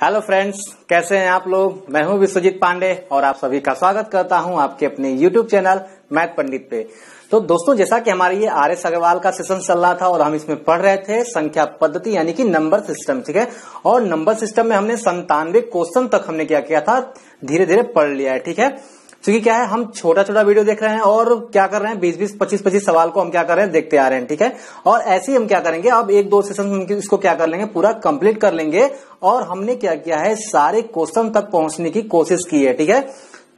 Hello friends, कैसे हैं आप लोग। मैं हूं विश्वजीत पांडे और आप सभी का स्वागत करता हूं आपके अपने यूट्यूब चैनल मैथ पंडित पे। तो दोस्तों, जैसा कि हमारी ये आर.एस. अग्रवाल का सेशन चल रहा था और हम इसमें पढ़ रहे थे संख्या पद्धति यानी कि नंबर सिस्टम, ठीक है। और नंबर सिस्टम में हमने 97 क्वेश्चन तक हमने क्या किया था, धीरे धीरे पढ़ लिया है, ठीक है। क्योंकि क्या है, हम छोटा छोटा वीडियो देख रहे हैं और क्या कर रहे हैं, 20-20, 25-25 सवाल को हम क्या कर रहे हैं, देखते आ रहे हैं, ठीक है। और ऐसे ही हम क्या करेंगे, अब 1-2 सेशन में इसको क्या कर लेंगे, पूरा कंप्लीट कर लेंगे। और हमने क्या किया है, सारे क्वेश्चन तक पहुंचने की कोशिश की है, ठीक है।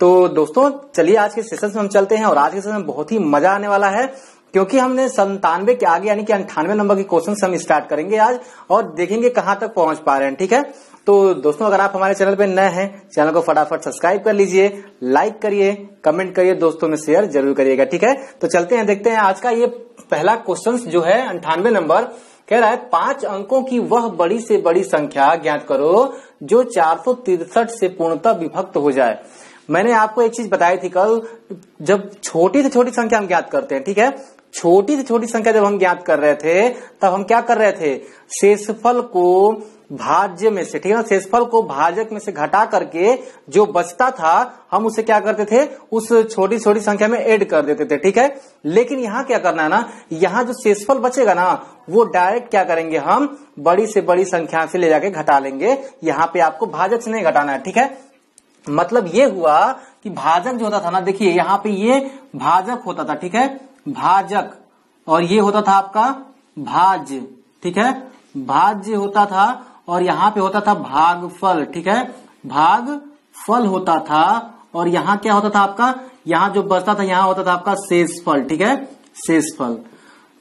तो दोस्तों चलिए आज के सेशन में हम चलते हैं और आज के सेशन में बहुत ही मजा आने वाला है, क्योंकि हमने 97 के आगे यानी कि 98 नंबर के क्वेश्चन हम स्टार्ट करेंगे आज और देखेंगे कहां तक पहुंच पा रहे हैं, ठीक है। तो दोस्तों, अगर आप हमारे चैनल पे नए हैं, चैनल को फटाफट सब्सक्राइब कर लीजिए, लाइक करिए, कमेंट करिए, दोस्तों में शेयर जरूर करिएगा, ठीक है। तो चलते हैं, देखते हैं आज का ये पहला क्वेश्चन जो है 98 नंबर कह रहा है 5 अंकों की वह बड़ी से बड़ी संख्या ज्ञात करो जो 463 से पूर्णतः विभक्त हो जाए। मैंने आपको एक चीज बताई थी कल, जब छोटी से छोटी संख्या हम ज्ञात करते हैं, ठीक है। छोटी से छोटी संख्या जब हम ज्ञात कर रहे थे तब हम क्या कर रहे थे, शेषफल को भाज्य में से, ठीक है ना, शेषफल को भाजक में से घटा करके जो बचता था हम उसे क्या करते थे, उस छोटी छोटी संख्या में ऐड कर देते थे, ठीक है। लेकिन यहाँ क्या करना है ना, यहाँ जो शेषफल बचेगा ना वो डायरेक्ट क्या करेंगे, हम बड़ी से बड़ी संख्या से ले जाके घटा लेंगे। यहाँ पे आपको भाजक से नहीं घटाना है, ठीक है। मतलब ये हुआ कि भाजक जो होता था ना, देखिए यहाँ पे ये भाजक होता था, ठीक है, भाजक, और ये होता था आपका भाज्य, ठीक है, भाज्य होता था। और यहाँ पे होता था भागफल, ठीक है, भागफल होता था। और यहाँ क्या होता था आपका, यहाँ जो बचता था यहाँ होता था आपका शेषफल, ठीक है, शेषफल।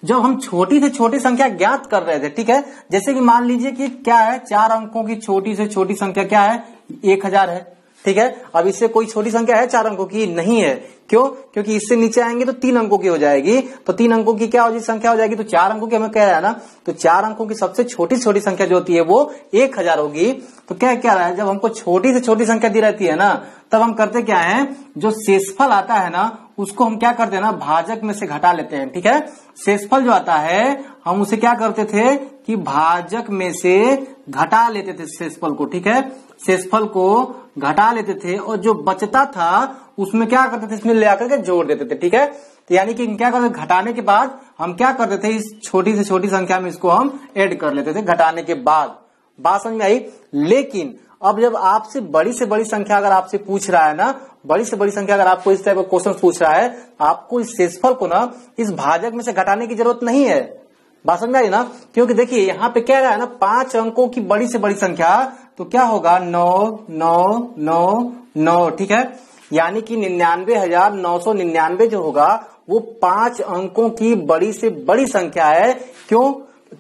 जब हम छोटी से छोटी संख्या ज्ञात कर रहे थे, ठीक है, जैसे कि मान लीजिए कि क्या है, 4 अंकों की छोटी से छोटी संख्या क्या है, 1000 है, ठीक है। अब इससे कोई छोटी संख्या है 4 अंकों की, नहीं है। क्यों? क्योंकि इससे नीचे आएंगे तो 3 अंकों की हो जाएगी, तो 3 अंकों की क्या हो संख्या हो जाएगी, तो 4 अंकों की हमें कह रहा है ना, तो 4 अंकों की सबसे छोटी छोटी संख्या जो होती है वो 1000 होगी। तो क्या क्या रहा है, जब हमको छोटी से छोटी संख्या दी रहती है ना, तब हम करते क्या है, जो शेषफल आता है ना उसको हम क्या करते हैं ना, भाजक में से घटा लेते हैं, ठीक है। शेषफल जो आता है हम उसे क्या करते थे कि भाजक में से घटा लेते थे शेषफल को, ठीक है, शेषफल को घटा लेते थे। और जो बचता था उसमें क्या करते थे, इसमें ले आकर के जोड़ देते थे, ठीक है। तो यानी कि क्या करते, घटाने के बाद हम क्या करते थे, इस छोटी से छोटी संख्या में इसको हम ऐड कर लेते थे घटाने के बाद। बात समझ में आई। लेकिन अब जब आपसे बड़ी से बड़ी संख्या अगर आपसे पूछ रहा है ना, बड़ी से बड़ी संख्या अगर आपको इस टाइप का क्वेश्चन पूछ रहा है, आपको इस शेषफल को ना इस भाजक में से घटाने की जरूरत नहीं है। बात समझ में आई ना। क्योंकि देखिए यहाँ पे क्या रहा है ना, 5 अंकों की बड़ी से बड़ी संख्या, तो क्या होगा 9,9,9,9, ठीक है। यानी कि 99,999 जो होगा वो 5 अंकों की बड़ी से बड़ी संख्या है। क्यों?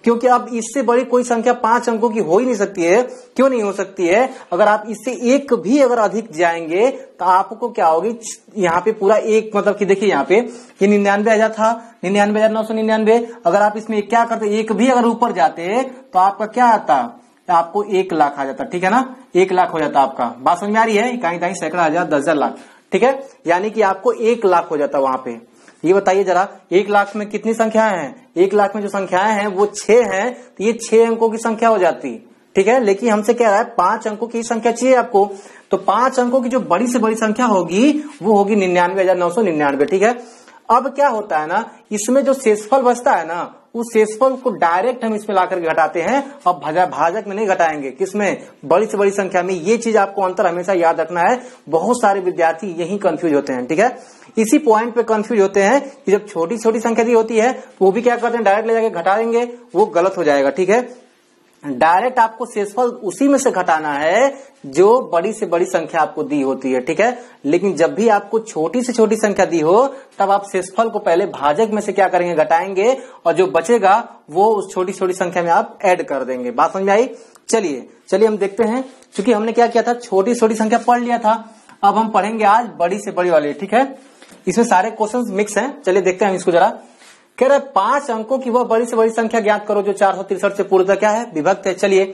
क्योंकि अब इससे बड़ी कोई संख्या 5 अंकों की हो ही नहीं सकती है। क्यों नहीं हो सकती है? अगर आप इससे एक भी अगर अधिक जाएंगे तो आपको क्या होगी, यहाँ पे पूरा एक, मतलब कि देखिए यहाँ पे ये 99,000 था, 99,999। अगर आप इसमें क्या करते, एक भी अगर ऊपर जाते तो आपका क्या आता, आपको 1 लाख आ जाता, ठीक है ना, 1 लाख हो जाता आपका। बात समझ में आ रही है, इकाई इकाई सैकड़ा हजार 10,000 लाख, ठीक है। यानी कि आपको 1 लाख हो जाता वहां पे। ये बताइए जरा, 1 लाख में कितनी संख्याएं हैं, 1 लाख में जो संख्याएं हैं वो 6 हैं, तो ये 6 अंकों की संख्या हो जाती, ठीक है। लेकिन हमसे कह रहा है 5 अंकों की संख्या चाहिए आपको, तो 5 अंकों की जो बड़ी से बड़ी संख्या होगी वो होगी 99,999, ठीक है। अब क्या होता है ना, इसमें जो शेषफल बचता है ना, उस शेषफल को डायरेक्ट हम इसमें लाकर के घटाते हैं। अब भाजक में नहीं घटाएंगे, किसमें, बड़ी से बड़ी संख्या में। ये चीज आपको अंतर हमेशा याद रखना है। बहुत सारे विद्यार्थी यही कंफ्यूज होते हैं, ठीक है, इसी पॉइंट पे कंफ्यूज होते हैं कि जब छोटी छोटी संख्या दी होती है वो भी क्या करते हैं, डायरेक्ट ले जाके घटा देंगे, वो गलत हो जाएगा, ठीक है। डायरेक्ट आपको शेषफल उसी में से घटाना है जो बड़ी से बड़ी संख्या आपको दी होती है, ठीक है। लेकिन जब भी आपको छोटी से छोटी संख्या दी हो तब आप शेषफल को पहले भाजक में से क्या करेंगे, घटाएंगे, और जो बचेगा वो उस छोटी छोटी संख्या में आप ऐड कर देंगे। बात समझ में आई। चलिए हम देखते हैं, क्योंकि हमने क्या किया था, छोटी छोटी संख्या पढ़ लिया था, अब हम पढ़ेंगे आज बड़ी से बड़ी वाली, ठीक है। इसमें सारे क्वेश्चन मिक्स हैं, चलिए देखते हैं इसको जरा। कह रहे 5 अंकों की वह बड़ी से बड़ी संख्या ज्ञात करो जो 463 से पूर्णतः क्या है, विभक्त है। चलिए,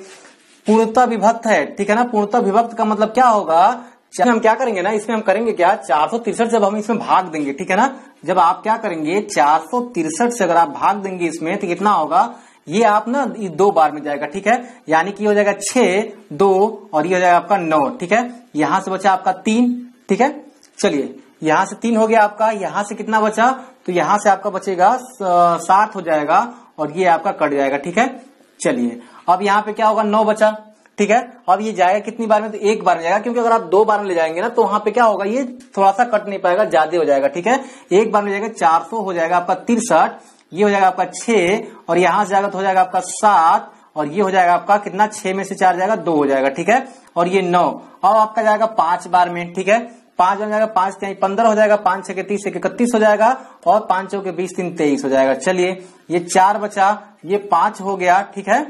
पूर्णतः विभक्त है, ठीक है ना। पूर्णतः विभक्त का मतलब क्या होगा, हम क्या करेंगे ना, इसमें हम करेंगे क्या, 463 जब हम इसमें भाग देंगे, ठीक है ना। जब आप क्या करेंगे, 463 से अगर आप भाग देंगे इसमें तो कितना होगा, ये आप ना 2 बार में जाएगा, ठीक है। यानी कि हो जाएगा 6, 2 और ये हो जाएगा आपका 9, ठीक है। यहां से बचा आपका 3, ठीक है। चलिए यहां से 3 हो गया आपका, यहां से कितना बचा, तो यहां से आपका बचेगा 7 हो जाएगा और ये आपका कट जाएगा, ठीक है। चलिए अब यहाँ पे क्या होगा, 9 बचा, ठीक है। अब ये जाएगा कितनी बार में, तो 1 बार में जाएगा, क्योंकि अगर आप 2 बार में ले जाएंगे ना तो वहां पे क्या होगा, ये थोड़ा सा कट नहीं पाएगा, ज्यादा हो जाएगा, ठीक है। 1 बार में जाएगा 400 हो जाएगा आपका 63, ये हो जाएगा आपका 6 और यहां से जाएगा तो हो जाएगा आपका 7 और ये हो जाएगा आपका कितना, 6 में से 4 जाएगा 2 हो जाएगा, ठीक है। और ये 9, अब आपका जाएगा 5 बार में, ठीक है। 5 बार जाएगा, 5 3 15 हो जाएगा, 5 6 के 30 1 31 हो जाएगा और 5 4 के 20 3 23 हो जाएगा। चलिए ये 4 बचा, ये 5 हो गया, ठीक है।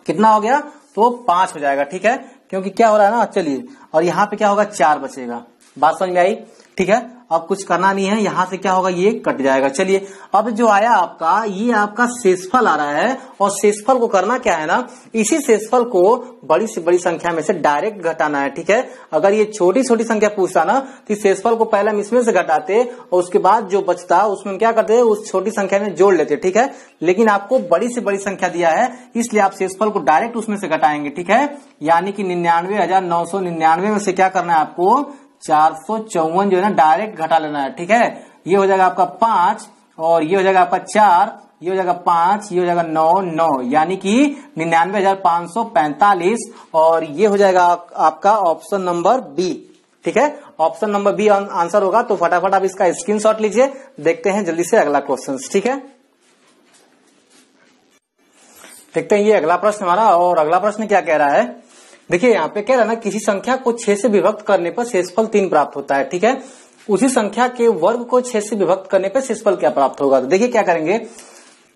कितना हो गया, तो 5 हो जाएगा, ठीक है, क्योंकि क्या हो रहा है ना। चलिए और यहाँ पे क्या होगा, 4 बचेगा। बात समझ में आई, ठीक है। अब कुछ करना नहीं है, यहां से क्या होगा, ये कट जाएगा। चलिए अब जो आया आपका, ये आपका शेषफल आ रहा है और शेषफल को करना क्या है ना, इसी शेषफल को बड़ी से बड़ी संख्या में से डायरेक्ट घटाना है, ठीक है। अगर ये छोटी छोटी संख्या पूछता ना तो शेषफल को पहले हम इसमें से घटाते और उसके बाद जो बचता उसमें हम क्या करते, उस छोटी संख्या में जोड़ लेते, ठीक है। लेकिन आपको बड़ी से बड़ी संख्या दिया है, इसलिए आप शेषफल को डायरेक्ट उसमें से घटाएंगे, ठीक है। यानी कि 99,999 में से क्या करना है आपको, 454 जो है ना डायरेक्ट घटा लेना है, ठीक है। ये हो जाएगा आपका 5 और ये हो जाएगा आपका 4, ये हो जाएगा 5, ये हो जाएगा 9 9, यानी कि 99,545 और ये हो जाएगा आपका ऑप्शन नंबर बी, ठीक है। ऑप्शन नंबर बी आंसर होगा। तो फटाफट आप इसका स्क्रीनशॉट लीजिए, देखते हैं जल्दी से अगला क्वेश्चन, ठीक है। देखते हैं ये अगला प्रश्न हमारा, और अगला प्रश्न क्या कह रहा है। देखिए यहाँ पे कह रहा है ना, किसी संख्या को 6 से विभक्त करने पर शेषफल 3 प्राप्त होता है, ठीक है। उसी संख्या के वर्ग को 6 से विभक्त करने पर शेषफल क्या प्राप्त होगा। तो देखिए क्या करेंगे,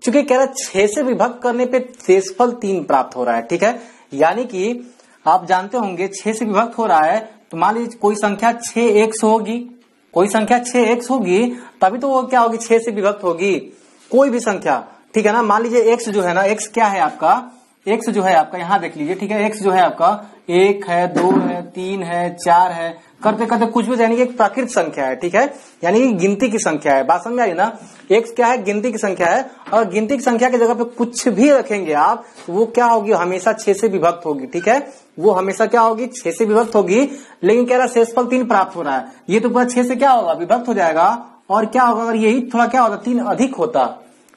चूंकि कह रहा है 6 से विभक्त करने पे शेषफल 3 प्राप्त हो रहा है, ठीक है। यानी कि आप जानते होंगे 6 से विभक्त हो रहा है, तो मान लीजिए कोई संख्या 6x होगी, कोई संख्या 6x होगी, तभी तो वो क्या होगी, 6 से विभक्त होगी कोई भी संख्या, ठीक है ना। मान लीजिए x जो है ना, x क्या है आपका, x जो है आपका यहाँ देख लीजिए, ठीक है। x जो है आपका 1 है, 2 है, 3 है, 4 है, करते करते कुछ भी, यानी कि एक प्राकृत संख्या है, ठीक है। यानी कि गिनती की संख्या है। बात समझ आई ना, x क्या है, गिनती की संख्या है। और गिनती की संख्या की जगह पे कुछ भी रखेंगे आप, तो वो क्या होगी, हमेशा 6 से विभक्त होगी, ठीक है। वो हमेशा क्या होगी, 6 से विभक्त होगी। लेकिन कह रहा है शेषफल 3 प्राप्त हो रहा है, ये तो पूरा 6 से क्या होगा, विभक्त हो जाएगा। और क्या होगा, अगर यही थोड़ा क्या होता, 3 अधिक होता,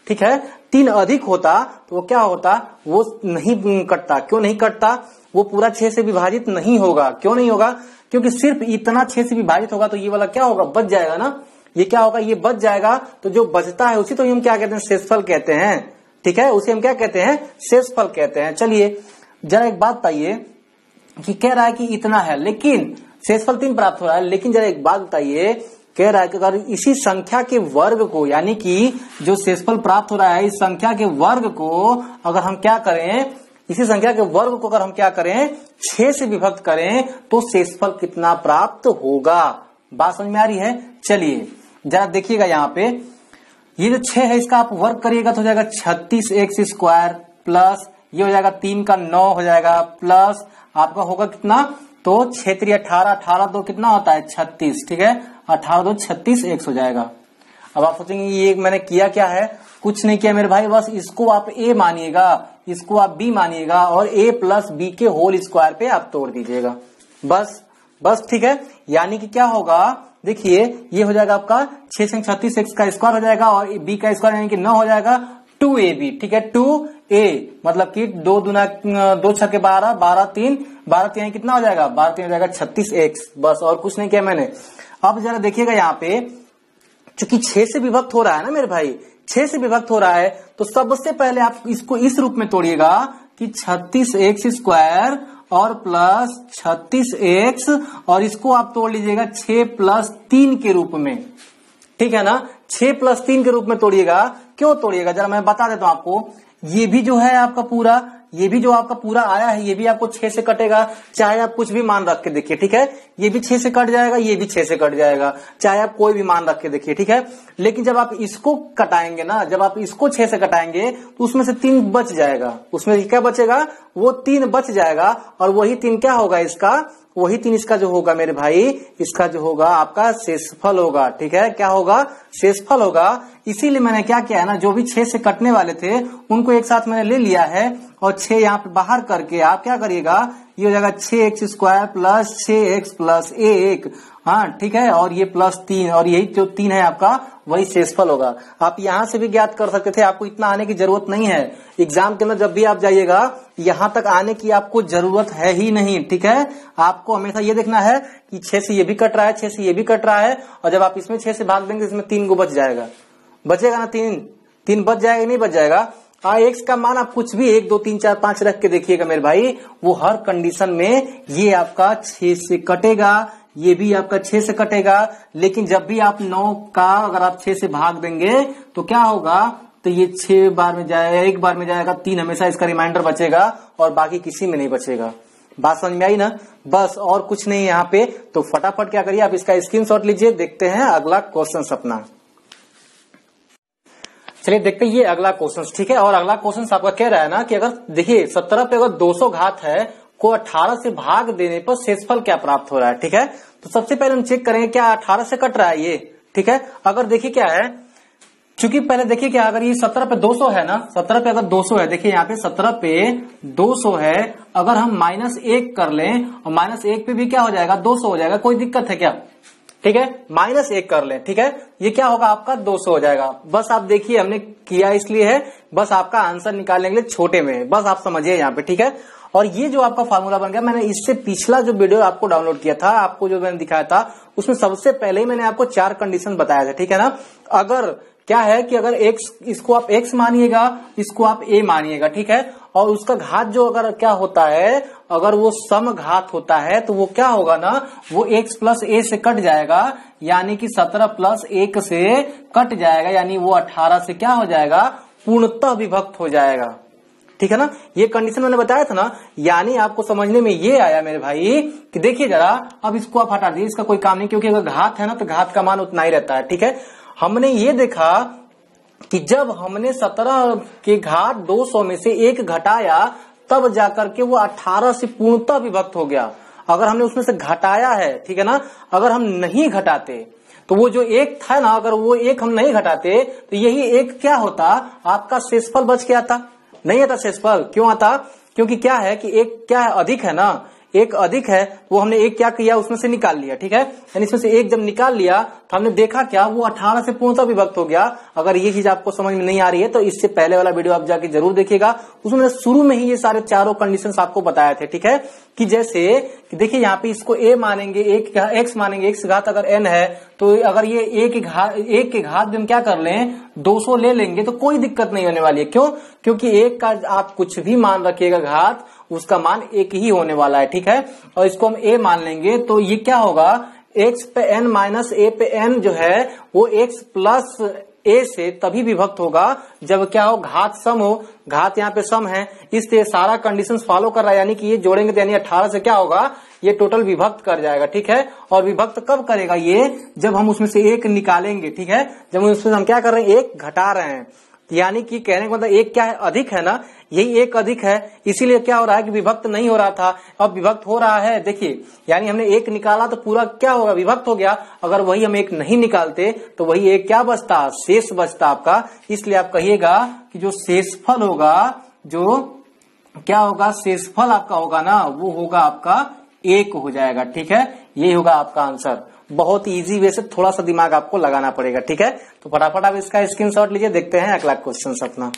ठीक है, 3 अधिक होता तो वो क्या होता, वो नहीं कटता। क्यों नहीं कटता, वो पूरा 6 से विभाजित नहीं होगा। क्यों नहीं होगा, क्योंकि सिर्फ इतना 6 से विभाजित होगा तो ये वाला क्या होगा, बच जाएगा ना। ये क्या होगा, ये बच जाएगा। तो जो बचता है उसी तो हम क्या कहते हैं, शेषफल कहते हैं, ठीक है। उसे हम क्या कहते हैं, शेषफल कहते हैं। चलिए जरा एक बात बताइए कि कह रहा है कि इतना है, लेकिन शेषफल 3 प्राप्त हो रहा है, लेकिन जरा एक बात बताइए, कह रहा है कि अगर इसी संख्या के वर्ग को, यानी कि जो शेषफल प्राप्त हो रहा है इस संख्या के वर्ग को अगर हम क्या करें, इसी संख्या के वर्ग को अगर हम क्या करें, 6 से विभक्त करें तो शेषफल कितना प्राप्त होगा। बात समझ में आ रही है। चलिए जरा देखिएगा यहाँ पे, ये जो 6 है इसका आप वर्ग करिएगा तो हो जाएगा 36x² प्लस ये हो जाएगा 3 का 9 हो जाएगा, प्लस आपका होगा कितना, तो 6 3 18, 18 2 कितना होता है 36, ठीक है। 18 2 36 x हो जाएगा। अब आप सोचेंगे ये मैंने किया क्या है, कुछ नहीं किया मेरे भाई, बस इसको आप a मानिएगा, इसको आप b मानिएगा और a प्लस b के होल स्क्वायर पे आप तोड़ दीजिएगा, बस ठीक है। यानी कि क्या होगा, देखिए ये हो जाएगा आपका 6 से 36 x का स्क्वायर हो जाएगा और b का स्क्वायर यानी कि 9 हो जाएगा 2ab, ठीक है। 2a मतलब कि 2 दूना 2 छक्के 12, 12 3 यानी कितना हो जाएगा, 12 3 हो जाएगा 36x, बस और कुछ नहीं किया मैंने। अब जरा देखिएगा यहाँ पे, चूंकि 6 से विभक्त हो रहा है ना मेरे भाई, 6 से विभक्त हो रहा है, तो सबसे पहले आप इसको इस रूप में तोड़िएगा कि 36x² और प्लस 36x, और इसको आप तोड़ लीजिएगा 6 + 3 के रूप में, ठीक है ना। 6 + 3 के रूप में तोड़िएगा। क्यों तोड़िएगा जरा मैं बता देता हूं आपको। ये भी जो है आपका पूरा, ये भी जो आपका पूरा आया है, ये भी आपको 6 से कटेगा, चाहे आप कुछ भी मान रख के देखिए, ठीक है। ये भी 6 से कट जाएगा, ये भी 6 से कट जाएगा, चाहे आप कोई भी मान रख के देखिए, ठीक है। लेकिन जब आप इसको कटाएंगे ना, जब आप इसको 6 से कटाएंगे तो उसमें से 3 बच जाएगा, उसमें क्या बचेगा, वो 3 बच जाएगा, और वही 3 क्या होगा इसका, वही 3 इसका जो होगा मेरे भाई, इसका जो होगा आपका शेषफल होगा, ठीक है। क्या होगा, शेषफल होगा। इसीलिए मैंने क्या किया है ना, जो भी 6 से कटने वाले थे उनको एक साथ मैंने ले लिया है, और 6 यहाँ पे बाहर करके आप क्या करिएगा, ये हो जाएगा 6x² प्लस 6x प्लस 1, हाँ ठीक है, और ये प्लस 3, और यही जो 3 है आपका वही शेषफल होगा। आप यहां से भी ज्ञात कर सकते थे, आपको इतना आने की जरूरत नहीं है। एग्जाम के अंदर जब भी आप जाइएगा यहां तक आने की आपको जरूरत है ही नहीं, ठीक है। आपको हमेशा ये देखना है कि 6 से ये भी कट रहा है, 6 से ये भी कट रहा है, और जब आप इसमें 6 से भाग देंगे इसमें 3 को बच जाएगा, बचेगा ना, 3 बच जाएगा, नहीं बच जाएगा। एक्स का मान आप कुछ भी 1 2 3 4 5 रख के देखिएगा मेरे भाई, वो हर कंडीशन में ये आपका 6 से कटेगा, ये भी आपका 6 से कटेगा। लेकिन जब भी आप 9 का अगर आप 6 से भाग देंगे तो क्या होगा, तो ये 6 बार में जाएगा, 1 बार में जाएगा, 3 हमेशा इसका रिमाइंडर बचेगा और बाकी किसी में नहीं बचेगा। बात समझ में आई ना, बस और कुछ नहीं यहाँ पे। तो फटाफट क्या करिए, आप इसका स्क्रीनशॉट लीजिए। देखते हैं अगला क्वेश्चन अपना। चलिए देखते हैं ये अगला क्वेश्चन, ठीक है। और अगला क्वेश्चन आपका कह रहा है ना कि अगर देखिए 17 पे अगर 200 घात है को 18 से भाग देने पर शेषफल क्या प्राप्त हो रहा है, ठीक है। तो सबसे पहले हम चेक करेंगे क्या 18 से कट रहा है ये, ठीक है। अगर देखिए क्या है, चूंकि पहले देखिए क्या, अगर ये 17 पे 200 है ना, 17 पे अगर 200 है, देखिए यहाँ पे 17 पे 200 है, अगर हम -1 कर लें और -1 पे भी क्या हो जाएगा, 200 हो जाएगा, कोई दिक्कत है क्या, ठीक है। -1 कर लें, ठीक है, ये क्या होगा आपका 200 हो जाएगा। बस आप देखिए हमने किया इसलिए है, बस आपका आंसर निकालने के लिए छोटे में, बस आप समझिए यहाँ पे, ठीक है। और ये जो आपका फार्मूला बन गया, मैंने इससे पिछला जो वीडियो आपको डाउनलोड किया था, आपको जो मैंने दिखाया था, उसमें सबसे पहले ही मैंने आपको 4 कंडीशन बताया था, ठीक है ना। अगर क्या है कि अगर x, इसको आप x मानिएगा, इसको आप a मानिएगा, ठीक है। और उसका घात जो अगर क्या होता है, अगर वो सम घात होता है तो वो क्या होगा ना, वो x प्लस a से कट जाएगा, यानी कि 17 प्लस 1 से कट जाएगा, यानी वो 18 से क्या हो जाएगा, पूर्णतः विभक्त हो जाएगा, ठीक है ना। ये कंडीशन मैंने बताया था ना, यानी आपको समझने में ये आया मेरे भाई कि देखिए जरा, अब इसको आप हटा दीजिए, इसका कोई काम नहीं, क्योंकि अगर घात है ना तो घात का मान उतना ही रहता है, ठीक है। हमने ये देखा कि जब हमने 17 के घात 200 में से 1 घटाया, तब जाकर के वो 18 से पूर्णतः विभक्त हो गया। अगर हमने उसमें से घटाया है, ठीक है ना, अगर हम नहीं घटाते तो वो जो 1 था ना, अगर वो 1 हम नहीं घटाते तो यही 1 क्या होता, आपका शेषफल बच के आता, नहीं आता शेषफल। क्यों आता, क्योंकि क्या है कि 1 क्या है, अधिक है ना, 1 अधिक है, वो हमने 1 क्या किया, उसमें से निकाल लिया, ठीक है। यानी इसमें से 1 जब निकाल लिया तो हमने देखा क्या, वो 18 से पूर्णतः विभक्त हो गया। अगर ये चीज आपको समझ में नहीं आ रही है तो इससे पहले वाला वीडियो आप जाके जरूर देखिएगा, उसमें मैंने शुरू में ही ये सारे चारों कंडीशंस आपको बताए थे, ठीक है। कि जैसे कि देखिए यहाँ पे इसको a मानेंगे, x मानेंगे, x घात अगर n है, तो अगर ये एक के घात भी हम क्या कर लें, 200 ले लेंगे तो कोई दिक्कत नहीं होने वाली है। क्यों, क्योंकि 1 का आप कुछ भी मान रखिएगा घात, उसका मान 1 ही होने वाला है, ठीक है। और इसको हम a मान लेंगे तो ये क्या होगा, x पे n माइनस a पे n जो है वो x प्लस a से तभी विभक्त होगा जब क्या हो, घात सम हो। घात यहाँ पे सम है, इसलिए सारा कंडीशंस फॉलो कर रहा है, यानी कि ये जोड़ेंगे तो यानी 18 से क्या होगा, ये टोटल विभक्त कर जाएगा, ठीक है। और विभक्त कब करेगा ये, जब हम उसमें से 1 निकालेंगे, ठीक है। जब उसमें हम क्या कर रहे हैं, 1 घटा रहे हैं, यानी कि कहने का मतलब 1 क्या है, अधिक है ना, यही 1 अधिक है, इसीलिए क्या हो रहा है कि विभक्त नहीं हो रहा था, अब विभक्त हो रहा है। देखिए यानी हमने 1 निकाला तो पूरा क्या होगा, विभक्त हो गया। अगर वही हम 1 नहीं निकालते तो वही 1 क्या बचता, शेष बचता आपका। इसलिए आप कहिएगा कि जो शेषफल होगा, जो क्या होगा, शेषफल आपका होगा ना, वो होगा आपका 1 हो जाएगा, ठीक है। यही होगा आपका आंसर। बहुत इजी वे से थोड़ा सा दिमाग आपको लगाना पड़ेगा, ठीक है। तो फटाफट आप इसका स्क्रीनशॉट लीजिए। देखते हैं अगला क्वेश्चन अपना।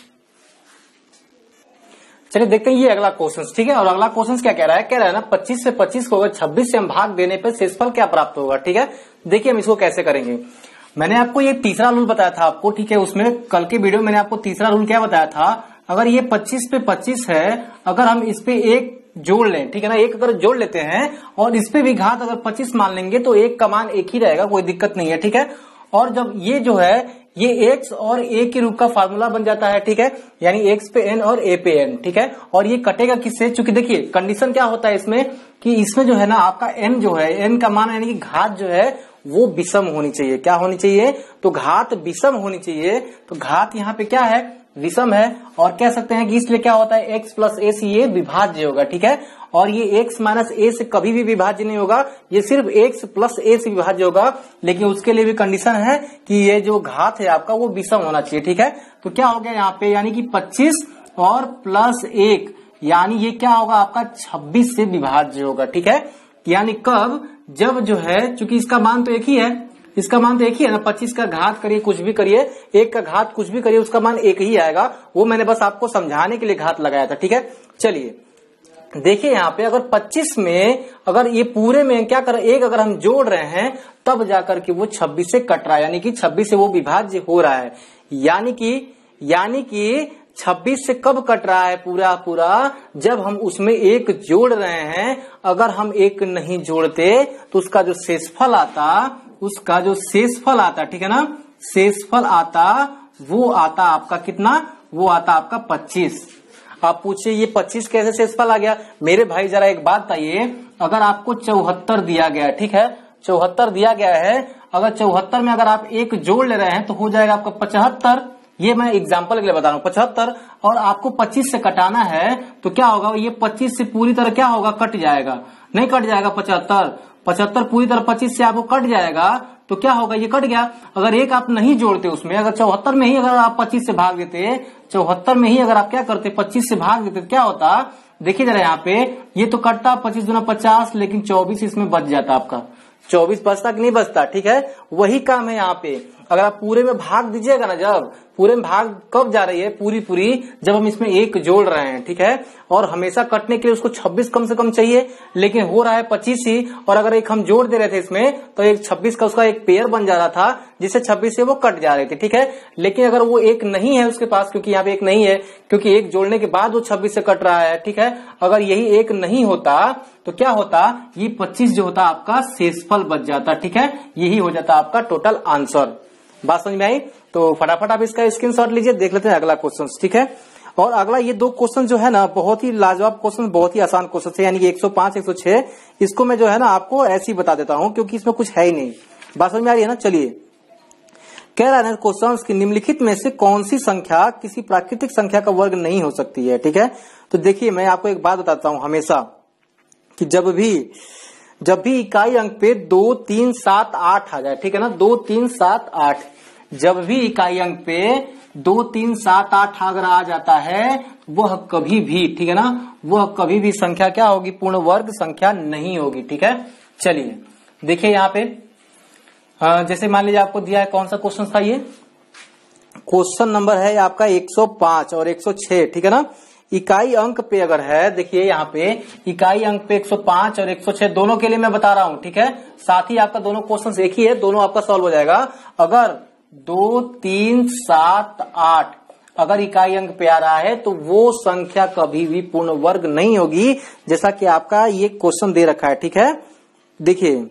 चलिए देखते हैं ये अगला क्वेश्चन, ठीक है। और अगला क्वेश्चन क्या कह रहा है, कह रहा है ना 25 से 25 को अगर 26 से हम भाग देने पर शेषफल क्या प्राप्त होगा, ठीक है। देखिए हम इसको कैसे करेंगे। मैंने आपको ये तीसरा रूल बताया था आपको, ठीक है। उसमें कल के वीडियो में मैंने आपको तीसरा रूल क्या बताया था, अगर ये 25 पे 25 है, अगर हम इस पे 1 जोड़ लें, ठीक है ना, 1 अगर जोड़ लेते हैं और इस पे भी घात अगर 25 मान लेंगे तो 1 का मान 1 ही रहेगा, कोई दिक्कत नहीं है, ठीक है। और जब ये जो है ये x और a के रूप का फार्मूला बन जाता है, ठीक है, यानी x पे n और a पे n, ठीक है, और ये कटेगा किससे, चूंकि देखिए कंडीशन क्या होता है इसमें कि इसमें जो है ना आपका n जो है, n का मान यानी कि घात जो है वो विषम होनी चाहिए। क्या होनी चाहिए, तो घात विषम होनी चाहिए। तो घात यहाँ पे क्या है, विषम है, और कह सकते हैं कि इसलिए क्या होता है x प्लस a से ये विभाज्य होगा, ठीक है, और ये x माइनस a से कभी भी विभाज्य नहीं होगा, ये सिर्फ x प्लस a से विभाज्य होगा। लेकिन उसके लिए भी कंडीशन है कि ये जो घात है आपका वो विषम होना चाहिए, ठीक है। तो क्या हो गया यहाँ पे, यानी कि 25 और प्लस 1, यानी ये क्या होगा आपका 26 से विभाज्य होगा, ठीक है। यानी कब, जब जो है, चूंकि इसका मान तो एक ही है, इसका मान तो एक ही है ना, 25 का घात करिए कुछ भी करिए, 1 का घात कुछ भी करिए, उसका मान एक ही आएगा। वो मैंने बस आपको समझाने के लिए घात लगाया था, ठीक है। चलिए देखिए यहाँ पे अगर 25 में अगर ये पूरे में क्या कर, एक अगर हम जोड़ रहे हैं तब जाकर के वो 26 से कट रहा है, यानी कि 26 से वो विभाज्य हो रहा है। यानी कि 26 से कब कट रहा है पूरा पूरा, जब हम उसमें एक जोड़ रहे हैं। अगर हम एक नहीं जोड़ते तो उसका जो शेषफल आता, ठीक है ना, शेषफल आता, वो आता आपका कितना, वो आता आपका 25। आप पूछिए ये 25 कैसे शेषफल आ गया। मेरे भाई जरा एक बात बताइए, अगर आपको 74 दिया गया है, ठीक है, 74 दिया गया है, अगर 74 में अगर आप एक जोड़ ले रहे हैं तो हो जाएगा आपका 75। ये मैं एग्जांपल के लिए बता रहा हूँ, 75, और आपको 25 से कटाना है तो क्या होगा, ये 25 से पूरी तरह क्या होगा, कट जाएगा, नहीं कट जाएगा 75 पूरी तरह 25 से आपको कट जाएगा, तो क्या होगा, ये कट गया। अगर एक आप नहीं जोड़ते उसमें, अगर 74 में ही अगर आप 25 से भाग देते, 74 में ही अगर आप क्या करते, 25 से भाग देते, तो क्या होता, देखिए जरा यहाँ पे, ये तो कटता 25 दूना 50, लेकिन 24 इसमें बच जाता आपका, 24 बचता कि नहीं बचता, ठीक है। वही काम है यहाँ पे, अगर आप पूरे में भाग दीजिएगा ना, जब पूरे में भाग कब जा रही है, पूरी जब हम इसमें एक जोड़ रहे हैं, ठीक है, और हमेशा कटने के लिए उसको 26 कम से कम चाहिए, लेकिन हो रहा है 25 ही, और अगर एक हम जोड़ दे रहे थे इसमें तो एक 26 का उसका एक पेयर बन जा रहा था, जिससे 26 से वो कट जा रहे थे, ठीक है। लेकिन अगर वो एक नहीं है उसके पास, क्योंकि यहाँ पे एक नहीं है, क्योंकि एक जोड़ने के बाद वो 26 से कट रहा है, ठीक है, अगर यही एक नहीं होता तो क्या होता, ये 25 जो होता आपका शेषफल बच जाता, ठीक है, यही हो जाता आपका टोटल आंसर। बात समझ में आई, तो फटाफट आप इसका स्क्रीनशॉट लीजिए, देख लेते हैं अगला क्वेश्चन, ठीक है। और अगला ये दो क्वेश्चन जो है ना बहुत ही लाजवाब क्वेश्चन, बहुत ही आसान क्वेश्चन है, यानी कि 105 106, इसको मैं जो है ना आपको ऐसे ही बता देता हूं क्योंकि इसमें कुछ है ही नहीं। बात समझ में आ रही है ना। चलिए कह रहा है क्वेश्चन की निम्नलिखित में से कौन सी संख्या किसी प्राकृतिक संख्या का वर्ग नहीं हो सकती है, ठीक है। तो देखिए मैं आपको एक बात बताता हूं हमेशा कि जब भी इकाई अंक पे 2 3 7 8 आ जाए, ठीक है ना, 2 3 7 8, जब भी इकाई अंक पे 2 3 7 8 अगर आ जाता है, वह कभी भी, ठीक है ना, वह कभी भी संख्या क्या होगी, पूर्ण वर्ग संख्या नहीं होगी, ठीक है। चलिए देखिए यहाँ पे जैसे मान लीजिए आपको दिया है, कौन सा क्वेश्चन था ये, क्वेश्चन नंबर है आपका 105 और 106, ठीक है ना। इकाई अंक पे अगर है, देखिए यहाँ पे इकाई अंक पे 105 और 106 दोनों के लिए मैं बता रहा हूं, ठीक है, साथ ही आपका दोनों क्वेश्चन एक ही है, दोनों आपका सॉल्व हो जाएगा। अगर 2 3 7 8 अगर इकाई अंक पे आ रहा है तो वो संख्या कभी भी पूर्ण वर्ग नहीं होगी, जैसा कि आपका ये क्वेश्चन दे रखा है, ठीक है। देखिए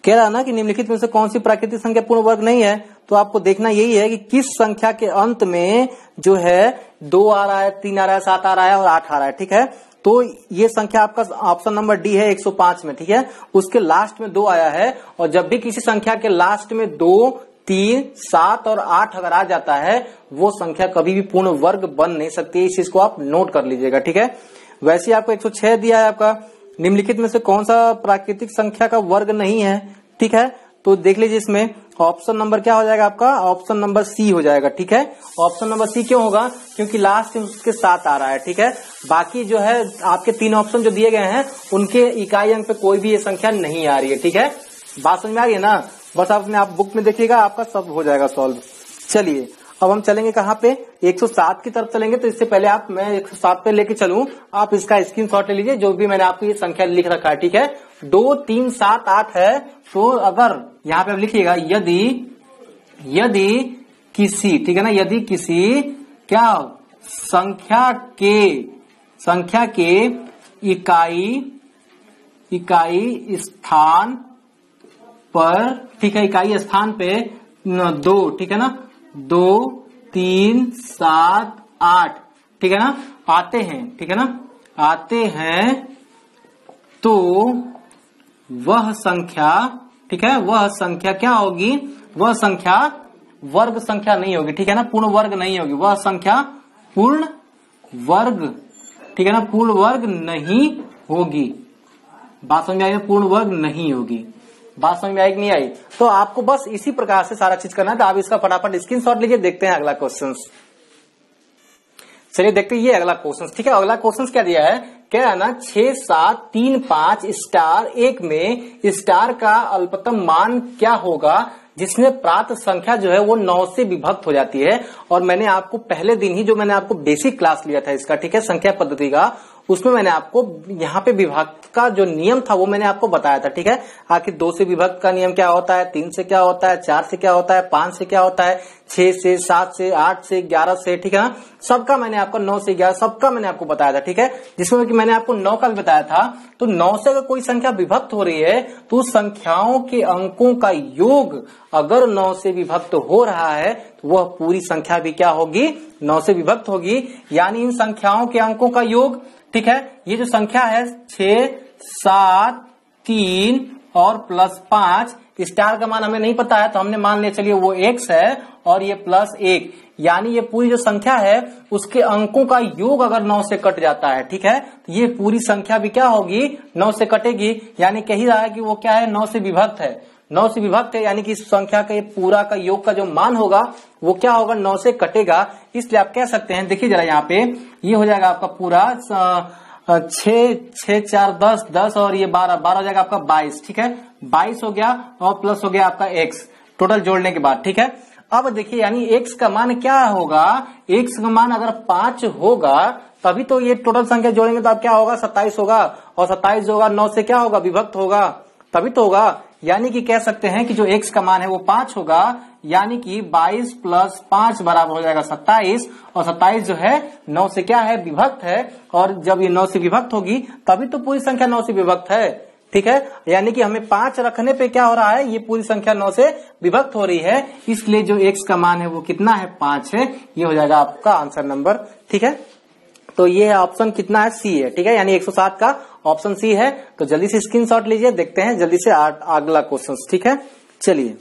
कह रहा ना कि निम्नलिखित में से कौन सी प्राकृतिक संख्या पूर्ण वर्ग नहीं है, तो आपको देखना यही है कि किस संख्या के अंत में जो है 2 आ रहा है, 3 आ रहा है, 7 आ रहा है और 8 आ रहा है, ठीक है। तो ये संख्या आपका ऑप्शन नंबर डी है 105 में, ठीक है, उसके लास्ट में 2 आया है, और जब भी किसी संख्या के लास्ट में 2 3 7 और 8 अगर आ जाता है, वो संख्या कभी भी पूर्ण वर्ग बन नहीं सकती, इस चीज को आप नोट कर लीजिएगा, ठीक है। वैसे आपको 106 दिया है, आपका निम्नलिखित में से कौन सा प्राकृतिक संख्या का वर्ग नहीं है, ठीक है। तो देख लीजिए इसमें ऑप्शन नंबर क्या हो जाएगा आपका, ऑप्शन नंबर सी हो जाएगा, ठीक है। ऑप्शन नंबर सी क्यों होगा, क्योंकि लास्ट में उसके 7 आ रहा है, ठीक है। बाकी जो है आपके 3 ऑप्शन जो दिए गए हैं उनके इकाई अंक पे कोई भी ये संख्या नहीं आ रही है, ठीक है। बात समझ में आ रही है ना, बस आपने आप बुक में देखिएगा, आपका सब हो जाएगा सॉल्व। चलिए अब हम चलेंगे कहाँ पे, 107 की तरफ चलेंगे। तो इससे पहले मैं 107 पे लेके चलूं, आप इसका स्क्रीनशॉट ले लीजिए, जो भी मैंने आपको ये संख्या लिख रखा है, ठीक है। 2 3 7 8 है, तो अगर यहाँ पे आप लिखिएगा यदि किसी, ठीक है ना, यदि किसी क्या संख्या के इकाई स्थान पर, ठीक है, इकाई स्थान पे 2, ठीक है ना, 2, 3, 7, 8, ठीक है ना, आते हैं, ठीक है ना, आते हैं, तो वह संख्या, ठीक है, वह संख्या क्या होगी, वह संख्या वर्ग संख्या नहीं होगी, ठीक है ना, पूर्ण वर्ग नहीं होगी, वह संख्या पूर्ण वर्ग, ठीक है ना, पूर्ण वर्ग नहीं होगी। बात समझ में आई? पूर्ण वर्ग नहीं होगी। बात समझ में आई कि नहीं आई? तो आपको बस इसी प्रकार से सारा चीज करना है। तो आप इसका फटाफट स्क्रीनशॉट लीजिए। देखते हैं अगला क्वेश्चन। चलिए देखते हैं ये अगला क्वेश्चन, ठीक है। अगला क्वेश्चन क्या दिया है, क्या है ना, 6, 7, 3, 5 स्टार 1 में स्टार का अल्पतम मान क्या होगा जिसमें प्राप्त संख्या जो है वो 9 से विभक्त हो जाती है। और मैंने आपको पहले दिन ही जो मैंने आपको बेसिक क्लास लिया था इसका, ठीक है, संख्या पद्धति का, उसमें मैंने आपको यहाँ पे विभक्त का जो नियम था वो मैंने आपको बताया था, ठीक है। आखिर 2 से विभक्त का नियम क्या होता है, 3 से क्या होता है, 4 से क्या होता है, 5 से क्या होता है, 6 से, 7 से, 8 से, 11 से, ठीक है ना, सबका मैंने आपको 9 से 11 सबका मैंने आपको बताया था, ठीक है। जिसमें कि मैंने आपको 9 का भी बताया था। तो 9 से अगर कोई संख्या विभक्त हो रही है तो संख्याओं के अंकों का योग अगर 9 से विभक्त हो रहा है तो वह पूरी संख्या भी क्या होगी, 9 से विभक्त होगी। यानी इन संख्याओं के अंकों का योग, ठीक है, ये जो संख्या है 6, 7, 3 और +5, स्टार का मान हमें नहीं पता है तो हमने मान लिया चलिए वो x है और ये +1, यानी ये पूरी जो संख्या है उसके अंकों का योग अगर 9 से कट जाता है, ठीक है, तो ये पूरी संख्या भी क्या होगी, 9 से कटेगी। यानी कह ही रहा है कि वो क्या है, 9 से विभक्त है, 9 से विभक्त है, यानी कि इस संख्या का पूरा का योग का जो मान होगा वो क्या होगा, 9 से कटेगा। इसलिए आप कह सकते हैं, देखिए जरा यहाँ पे ये हो जाएगा आपका पूरा 6, 6, 4, 10, 10 और ये 12, 12 हो जाएगा आपका 22, ठीक है, 22 हो गया और प्लस हो गया आपका x टोटल जोड़ने के बाद, ठीक है। अब देखिए यानी x का मान क्या होगा, x का मान अगर 5 होगा तभी तो ये टोटल संख्या जोड़ेंगे तो अब क्या होगा, 27 होगा, और 27 होगा 9 से क्या होगा, विभक्त होगा, तभी तो होगा। यानी कि कह सकते हैं कि जो x का मान है वो 5 होगा, यानी कि 22 + 5 बराबर हो जाएगा 27, और 27 जो है 9 से क्या है, विभक्त है, और जब ये 9 से विभक्त होगी तभी तो पूरी संख्या 9 से विभक्त है, ठीक है। यानी कि हमें 5 रखने पे क्या हो रहा है, ये पूरी संख्या 9 से विभक्त हो रही है, इसलिए जो x का मान है वो कितना है, 5 है। ये हो जाएगा आपका आंसर नंबर, ठीक है। तो ये ऑप्शन कितना है, सी है, ठीक है, यानी 107 का ऑप्शन सी है। तो जल्दी से स्क्रीनशॉट लीजिए। देखते हैं जल्दी से अगला क्वेश्चन, ठीक है। चलिए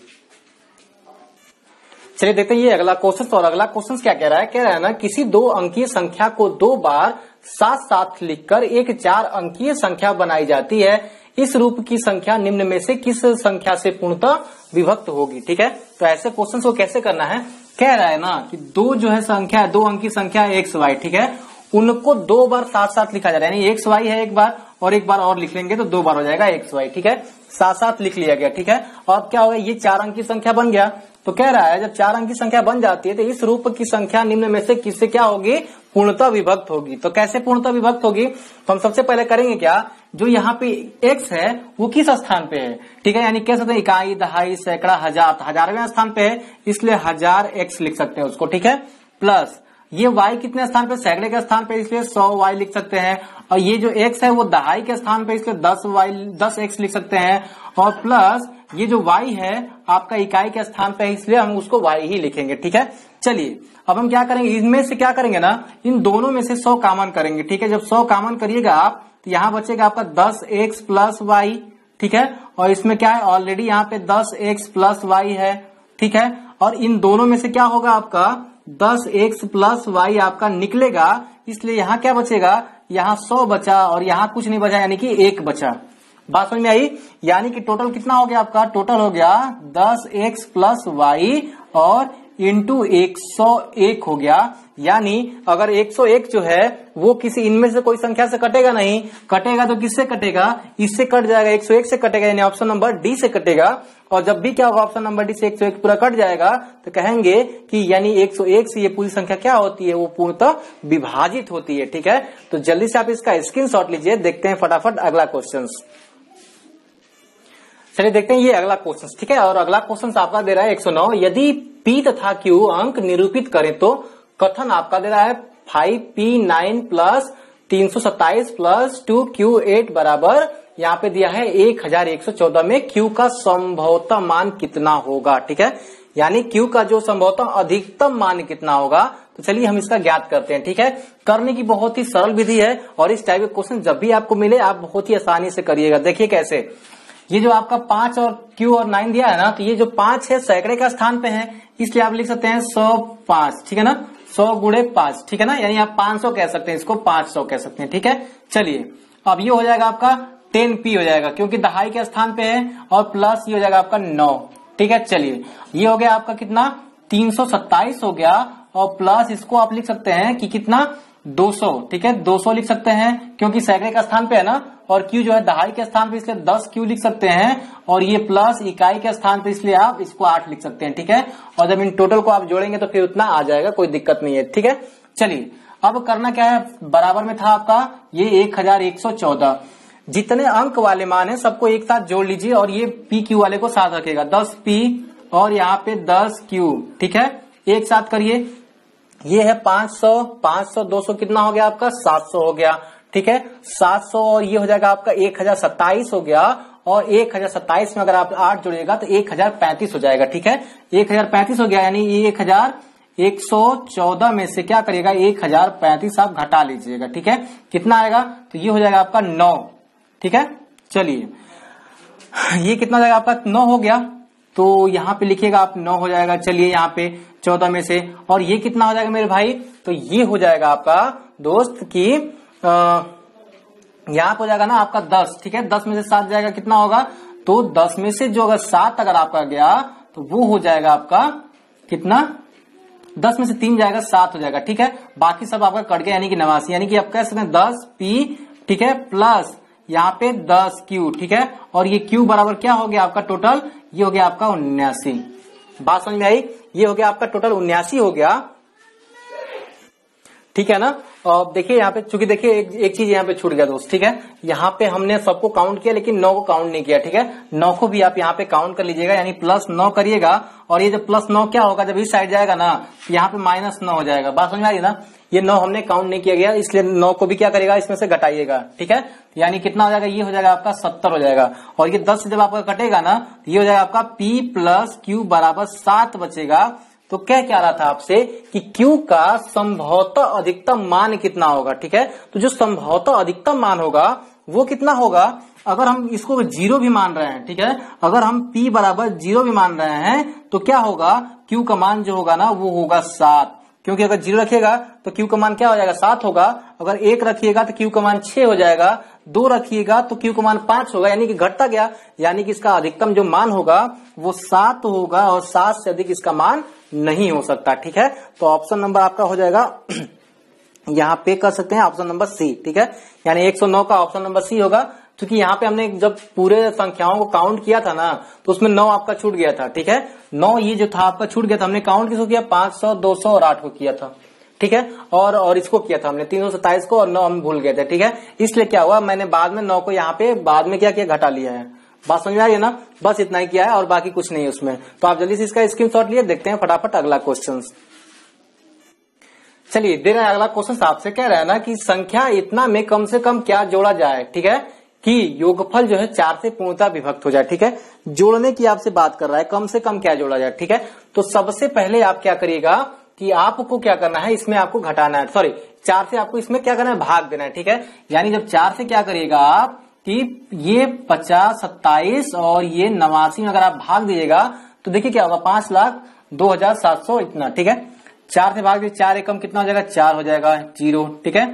देखते हैं ये अगला क्वेश्चन। और अगला क्वेश्चन क्या कह रहा है, कह रहा है ना, किसी 2 अंकीय संख्या को 2 बार साथ साथ लिखकर एक 4 अंकीय संख्या बनाई जाती है। इस रूप की संख्या निम्न में से किस संख्या से पूर्णतः विभक्त होगी, ठीक है। तो ऐसे क्वेश्चन को कैसे करना है, कह रहा है ना कि 2 जो है संख्या है, 2 अंकीय संख्या है x y, ठीक है, उनको 2 बार साथ साथ लिखा जा रहा है, यानी x y है एक बार और एक बार और लिख लेंगे तो 2 बार हो जाएगा x y, ठीक है, साथ साथ लिख लिया गया, ठीक है। और क्या होगा, ये 4 अंक की संख्या बन गया। तो कह रहा है जब 4 अंक की संख्या बन जाती है तो इस रूप की संख्या निम्न में से किससे क्या होगी, पूर्णतः विभक्त होगी। तो कैसे पूर्णतः विभक्त होगी, तो हम सबसे पहले करेंगे क्या, जो यहाँ पे x है वो किस स्थान पे है, ठीक है, यानी कह सकते हैं इकाई, दहाई, सैकड़ा, हजार, हजारवें स्थान पे है, इसलिए 1000x लिख सकते हैं उसको, ठीक है। प्लस ये y कितने स्थान पे, सैकड़े के स्थान पे, इसलिए 100y लिख सकते हैं। और ये जो x है वो दहाई के स्थान पे, इसलिए 10x लिख सकते हैं। और प्लस ये जो y है आपका इकाई के स्थान पे, इसलिए हम उसको y ही लिखेंगे, ठीक है। चलिए अब हम क्या करेंगे, इनमें से क्या करेंगे ना, इन दोनों में से 100 कॉमन करेंगे, ठीक है। जब 100 कॉमन करिएगा आप तो यहाँ बचेगा आपका 10x + y, ठीक है। और इसमें क्या है, ऑलरेडी यहाँ पे 10x + y है, ठीक है। और इन दोनों में से क्या होगा आपका 10x + y आपका निकलेगा, इसलिए यहाँ क्या बचेगा, यहाँ 100 बचा और यहाँ कुछ नहीं बचा, यानी कि 1 बचा। बात समझ में आई, यानी कि टोटल कितना हो गया आपका, टोटल हो गया 10x + y और इंटू 101 हो गया। यानी अगर 101 जो है वो किसी इनमें से कोई संख्या से कटेगा नहीं, कटेगा तो किससे कटेगा, इससे कट जाएगा, 101 से कटेगा, यानी ऑप्शन नंबर डी से कटेगा। और जब भी क्या होगा, ऑप्शन नंबर डी से 101 पूरा कट जाएगा तो कहेंगे कि यानी 101 से ये पूरी संख्या क्या होती है, वो पूर्णतः विभाजित होती है, ठीक है। तो जल्दी से आप इसका स्क्रीनशॉट लीजिए। देखते हैं फटाफट अगला क्वेश्चन। चलिए देखते हैं ये अगला क्वेश्चन, ठीक है। और अगला क्वेश्चन आपका दे रहा है 109, यदि p तथा q अंक निरूपित करें तो कथन आपका दे रहा है 5p9 + 327 प्लस 2Q8 बराबर यहाँ पे दिया है 1114 में Q का संभवतः मान कितना होगा। ठीक है, यानी Q का जो संभवतः अधिकतम मान कितना होगा। तो चलिए हम इसका ज्ञात करते हैं। ठीक है, करने की बहुत ही सरल विधि है और इस टाइप के क्वेश्चन जब भी आपको मिले आप बहुत ही आसानी से करिएगा। देखिए कैसे, ये जो आपका 5 और Q और 9 दिया है ना, तो ये जो 5 है सैकड़े का स्थान पे है, इसलिए आप लिख सकते हैं 105। ठीक है ना, 100 गुणे 5। ठीक है ना, यानी आप 500 कह सकते हैं, इसको 500 कह सकते हैं। ठीक है, चलिए अब ये हो जाएगा आपका 10P हो जाएगा क्योंकि दहाई के स्थान पे है, और प्लस ये हो जाएगा आपका 9। ठीक है, चलिए ये हो गया आपका कितना 327 हो गया, और प्लस इसको आप लिख सकते हैं कि कितना 200। ठीक है, 200 लिख सकते हैं क्योंकि सैकड़े का स्थान पे है ना, और Q जो है दहाई के स्थान पे, इसलिए 10Q लिख सकते हैं, और ये प्लस इकाई के स्थान पे इसलिए आप इसको 8 लिख सकते हैं। ठीक है, और जब इन टोटल को आप जोड़ेंगे तो फिर उतना आ जाएगा, कोई दिक्कत नहीं है। ठीक है, चलिए अब करना क्या है, बराबर में था आपका ये 1114। जितने अंक वाले मान है सबको एक साथ जोड़ लीजिए, और ये PQ वाले को साथ रखेगा, 10P और यहाँ पे 10Q। ठीक है, एक साथ करिए, ये है 500, 500 200 कितना हो गया आपका 700 हो गया। ठीक है, 700 और ये हो जाएगा आपका 1027 हो गया, और 1027 में अगर आप 8 जोड़िएगा तो 1035 हो जाएगा। ठीक है, 1035 हो गया, यानी ये 1114 में से क्या करिएगा 1035 आप घटा लीजिएगा। ठीक है, कितना आएगा, तो ये हो जाएगा आपका 9। ठीक है, चलिए ये कितना हो जाएगा आपका 9 हो गया, तो यहाँ पे लिखिएगा आप 9 हो जाएगा। चलिए यहाँ पे 14 में से, और ये कितना हो जाएगा मेरे भाई, तो ये हो जाएगा आपका दोस्त की यहाँ पे हो जाएगा ना आपका 10। ठीक है, 10 में से 7 जाएगा, कितना होगा, तो 10 में से जो अगर 7 अगर आपका गया तो वो हो जाएगा आपका कितना, 10 में से 3 जाएगा 7 हो जाएगा। ठीक है, बाकी सब आपका कट गया, यानी कि 89, यानी कि आप कह सकते हैं 10P। ठीक है, प्लस यहाँ पे 10Q। ठीक है, और ये Q बराबर क्या हो गया आपका टोटल, ये हो गया आपका 79। बात समझ में आई, ये हो गया आपका टोटल 79 हो गया। ठीक है ना, और देखिए यहाँ पे चूंकि देखिए एक चीज यहाँ पे छूट गया दोस्त। ठीक है, यहाँ पे हमने सबको काउंट किया लेकिन 9 को काउंट नहीं किया। ठीक है, 9 को भी आप यहाँ पे काउंट कर लीजिएगा, यानी +9 करिएगा, और ये जब +9 क्या होगा, जब इस साइड जाएगा ना यहाँ पे -9 हो जाएगा। बात समझ में आ रही ना, ये 9 हमने काउंट नहीं किया गया, इसलिए 9 को भी क्या करेगा इसमें से घटाइएगा। ठीक है, यानी कितना हो जाएगा, ये हो जाएगा आपका 70 हो जाएगा, और ये 10 से जब आपका कटेगा ना तो ये हो जाएगा आपका P + Q बराबर 7 बचेगा। तो कह क्या रहा था आपसे कि Q का संभवतः अधिकतम मान कितना होगा। ठीक है, तो जो संभवतः अधिकतम मान होगा वो कितना होगा, अगर हम इसको 0 भी मान रहे हैं। ठीक है, अगर हम P बराबर 0 भी मान रहे हैं तो क्या होगा, Q का मान जो होगा ना वो होगा 7, क्योंकि अगर 0 रखिएगा तो Q का मान क्या हो जाएगा 7 होगा, अगर 1 रखिएगा तो Q का मान 6 हो जाएगा, 2 रखिएगा तो Q का मान 5 होगा, यानी कि घटता गया, यानी कि इसका अधिकतम जो मान होगा वो 7 होगा, और 7 से अधिक इसका मान नहीं हो सकता। ठीक है, तो ऑप्शन नंबर आपका हो जाएगा यहाँ पे कर सकते हैं ऑप्शन नंबर C। ठीक है, यानी 109 का ऑप्शन नंबर C होगा, क्योंकि यहाँ पे हमने जब पूरे संख्याओं को काउंट किया था ना तो उसमें 9 आपका छूट गया था। ठीक है, 9 ये जो था आपका छूट गया था, हमने काउंट किसको किया, 500, 200 और 8 को किया था। ठीक है, और इसको किया था हमने 327 को, और 9 हम भूल गए थे। ठीक है, इसलिए क्या हुआ, मैंने बाद में 9 को यहाँ पे बाद में क्या किया, घटा लिया है। बात समझ में आ रही है ना, बस इतना ही किया है और बाकी कुछ नहीं है उसमें। तो आप जल्दी से इसका स्क्रीनशॉट लिए, देखते हैं फटाफट अगला क्वेश्चन। चलिए दे रहे हैं अगला क्वेश्चन, आपसे कह रहा है ना कि संख्या इतना में कम से कम क्या जोड़ा जाए। ठीक है, कि योगफल जो है 4 से पूर्णतः विभक्त हो जाए। ठीक है, जोड़ने की आपसे बात कर रहा है, कम से कम क्या जोड़ा जाए। ठीक है, तो सबसे पहले आप क्या करिएगा कि आपको क्या करना है, इसमें आपको घटाना है, सॉरी 4 से आपको इसमें क्या करना है, भाग देना है। ठीक है, यानी जब 4 से क्या करिएगा आप कि ये 50, 27 और ये 89 में अगर आप भाग दीजिएगा तो देखिए क्या होगा, 5,02,700 इतना। ठीक है, 4 से भाग दीजिए, 4 एकम कितना हो जाएगा, 4 हो जाएगा, 0। ठीक है,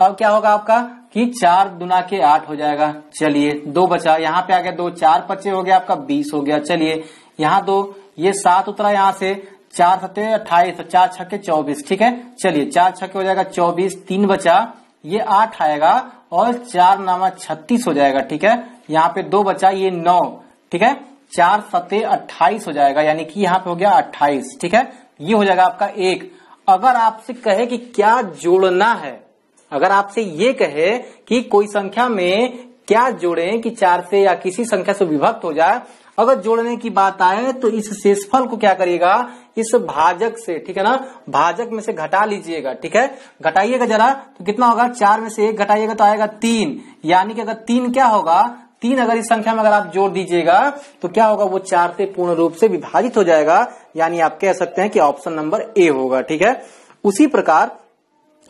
अब क्या होगा आपका कि 4 दूना के 8 हो जाएगा। चलिए 2 बचा, यहाँ पे आ गया 2, 4 25 हो गया आपका 20 हो गया। चलिए यहाँ 2, ये 7 उतरा यहाँ से, 4 7 28, 4 6 24। ठीक है, चलिए 4 6 हो जाएगा 24, 3 बचा, ये 8 आएगा, और 4 9 36 हो जाएगा। ठीक है, यहाँ पे 2 बचा, ये 9। ठीक है, 4 7 28 हो जाएगा, यानी कि यहाँ पे हो गया 28। ठीक है, ये हो जाएगा आपका 1। अगर आपसे कहे कि क्या जोड़ना है, अगर आपसे ये कहे कि कोई संख्या में क्या जोड़ें कि 4 से या किसी संख्या से विभक्त हो जाए, अगर जोड़ने की बात आए तो इस शेषफल को क्या करिएगा, इस भाजक से, ठीक है ना, भाजक में से घटा लीजिएगा, ठीक है, घटाइएगा जरा, तो कितना होगा, 4 में से 1 घटाइएगा तो आएगा 3, यानी कि अगर 3 क्या होगा, 3 अगर इस संख्या में अगर आप जोड़ दीजिएगा तो क्या होगा, वो 4 से पूर्ण रूप से विभाजित हो जाएगा, यानी आप कह सकते हैं कि ऑप्शन नंबर ए होगा, ठीक है। उसी प्रकार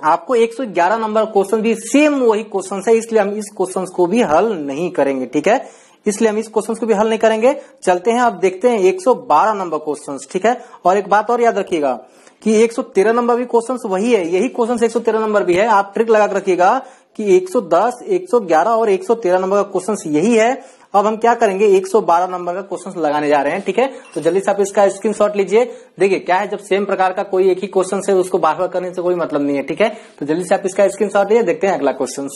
आपको 111 नंबर क्वेश्चन भी सेम वही क्वेश्चन है, इसलिए हम इस क्वेश्चन को भी हल नहीं करेंगे, ठीक है, इसलिए हम इस क्वेश्चन को भी हल नहीं करेंगे। चलते हैं, अब देखते हैं 112 नंबर क्वेश्चन, ठीक है। और एक बात और याद रखिएगा कि 113 नंबर भी क्वेश्चन वही है, यही क्वेश्चन 113 नंबर भी है, आप ट्रिक लगा कर रखिएगा कि 110, 111 और 113 नंबर का क्वेश्चन यही है। अब हम क्या करेंगे, 112 नंबर का क्वेश्चन लगाने जा रहे हैं, ठीक है। तो जल्दी से आप इसका स्क्रीनशॉट लीजिए। देखिए क्या है, जब सेम प्रकार का कोई एक ही क्वेश्चन है उसको बार बार करने से कोई मतलब नहीं है, ठीक है। तो जल्दी से आप इसका स्क्रीनशॉट लीजिए, देखते हैं अगला क्वेश्चन।